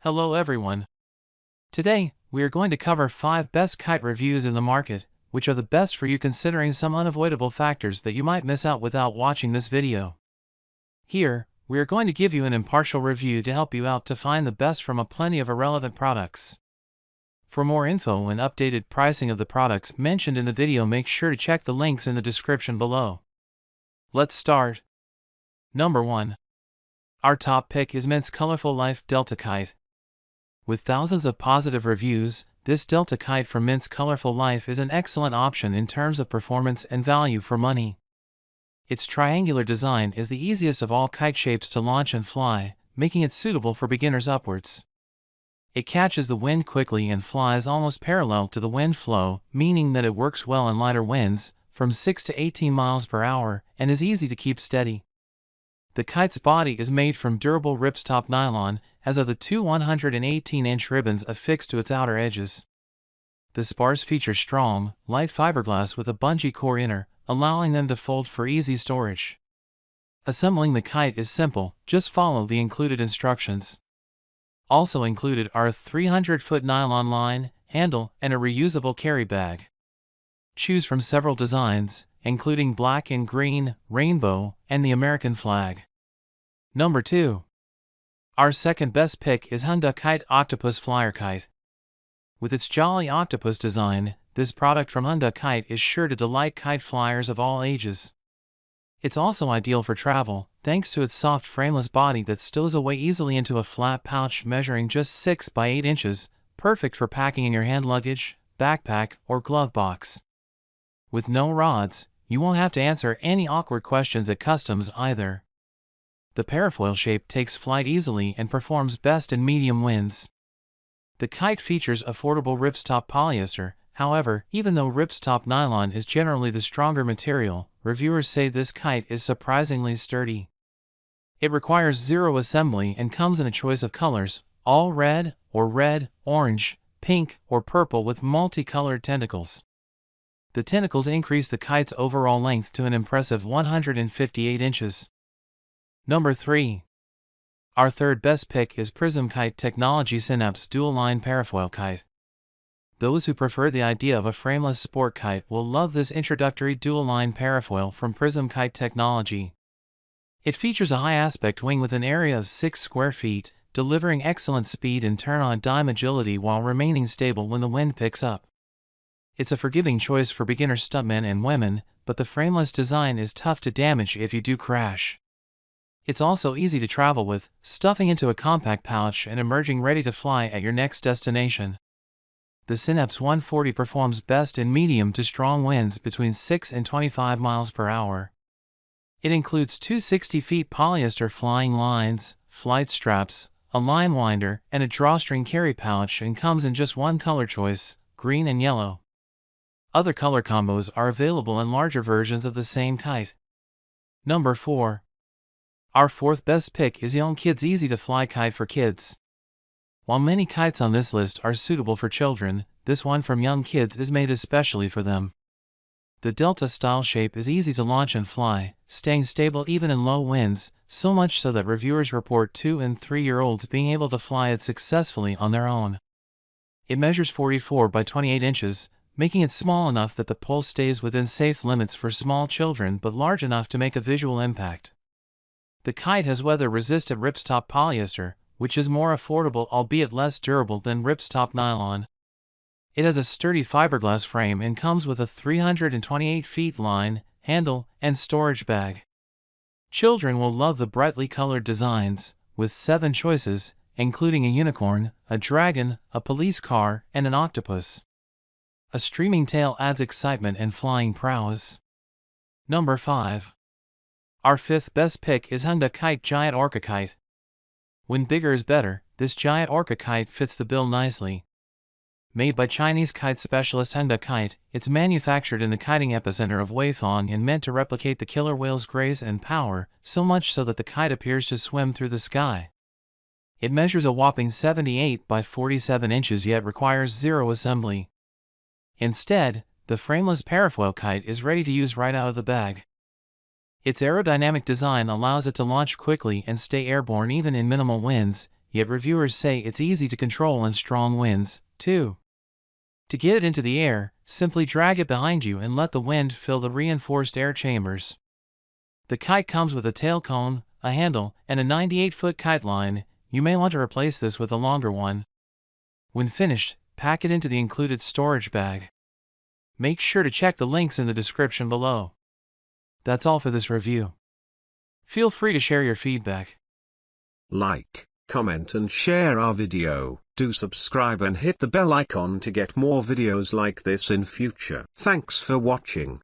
Hello everyone. Today, we are going to cover 5 best kite reviews in the market, which are the best for you considering some unavoidable factors that you might miss out without watching this video. Here, we are going to give you an impartial review to help you out to find the best from a plenty of irrelevant products. For more info and updated pricing of the products mentioned in the video, make sure to check the links in the description below. Let's start. Number 1. Our top pick is Mint's Colorful Life Delta Kite. With thousands of positive reviews, this Delta Kite from Mint's Colorful Life is an excellent option in terms of performance and value for money. Its triangular design is the easiest of all kite shapes to launch and fly, making it suitable for beginners upwards. It catches the wind quickly and flies almost parallel to the wind flow, meaning that it works well in lighter winds, from 6 to 18 miles per hour, and is easy to keep steady. The kite's body is made from durable ripstop nylon, as are the two 118-inch ribbons affixed to its outer edges. The spars feature strong, light fiberglass with a bungee core inner, allowing them to fold for easy storage. Assembling the kite is simple, just follow the included instructions. Also included are a 300-foot nylon line, handle, and a reusable carry bag. Choose from several designs, including black and green, rainbow, and the American flag. Number 2. Our second best pick is Hengda Kite Octopus Flier Kite. With its jolly octopus design, this product from Hengda Kite is sure to delight kite flyers of all ages. It's also ideal for travel, thanks to its soft frameless body that stows away easily into a flat pouch measuring just 6 by 8 inches, perfect for packing in your hand luggage, backpack, or glove box. With no rods, you won't have to answer any awkward questions at customs either. The parafoil shape takes flight easily and performs best in medium winds. The kite features affordable ripstop polyester. However, even though ripstop nylon is generally the stronger material, reviewers say this kite is surprisingly sturdy. It requires zero assembly and comes in a choice of colors, all red, orange, pink, or purple with multicolored tentacles. The tentacles increase the kite's overall length to an impressive 158 inches. Number 3. Our third best pick is Prism Kite Technology Synapse Dual Line Parafoil Kite. Those who prefer the idea of a frameless sport kite will love this introductory dual-line parafoil from Prism Kite Technology. It features a high aspect wing with an area of 6 square feet, delivering excellent speed and turn-on-dime agility while remaining stable when the wind picks up. It's a forgiving choice for beginner stuntmen and women, but the frameless design is tough to damage if you do crash. It's also easy to travel with, stuffing into a compact pouch and emerging ready to fly at your next destination. The Synapse 140 performs best in medium to strong winds between 6 and 25 miles per hour. It includes two 60-feet polyester flying lines, flight straps, a line winder, and a drawstring carry pouch, and comes in just one color choice, green and yellow. Other color combos are available in larger versions of the same kite. Number 4. Our fourth best pick is YongnKids Easy to Fly Kite for Kids. While many kites on this list are suitable for children, this one from YongnKids is made especially for them. The Delta-style shape is easy to launch and fly, staying stable even in low winds, so much so that reviewers report 2- and 3-year-olds being able to fly it successfully on their own. It measures 44 by 28 inches, making it small enough that the pole stays within safe limits for small children but large enough to make a visual impact. The kite has weather-resistant ripstop polyester, which is more affordable albeit less durable than ripstop nylon. It has a sturdy fiberglass frame and comes with a 328-feet line, handle, and storage bag. Children will love the brightly colored designs, with 7 choices, including a unicorn, a dragon, a police car, and an octopus. A streaming tail adds excitement and flying prowess. Number 5. Our fifth best pick is Hengda Kite Giant Orca Kite. When bigger is better, this giant orca kite fits the bill nicely. Made by Chinese kite specialist Hengda Kite, it's manufactured in the kiting epicenter of Weifang and meant to replicate the killer whale's grace and power, so much so that the kite appears to swim through the sky. It measures a whopping 78 by 47 inches yet requires zero assembly. Instead, the frameless parafoil kite is ready to use right out of the bag. Its aerodynamic design allows it to launch quickly and stay airborne even in minimal winds, yet reviewers say it's easy to control in strong winds, too. To get it into the air, simply drag it behind you and let the wind fill the reinforced air chambers. The kite comes with a tail cone, a handle, and a 98-foot kite line. You may want to replace this with a longer one. When finished, pack it into the included storage bag. Make sure to check the links in the description below. That's all for this review. Feel free to share your feedback. Like, comment and share our video. Do subscribe and hit the bell icon to get more videos like this in future. Thanks for watching.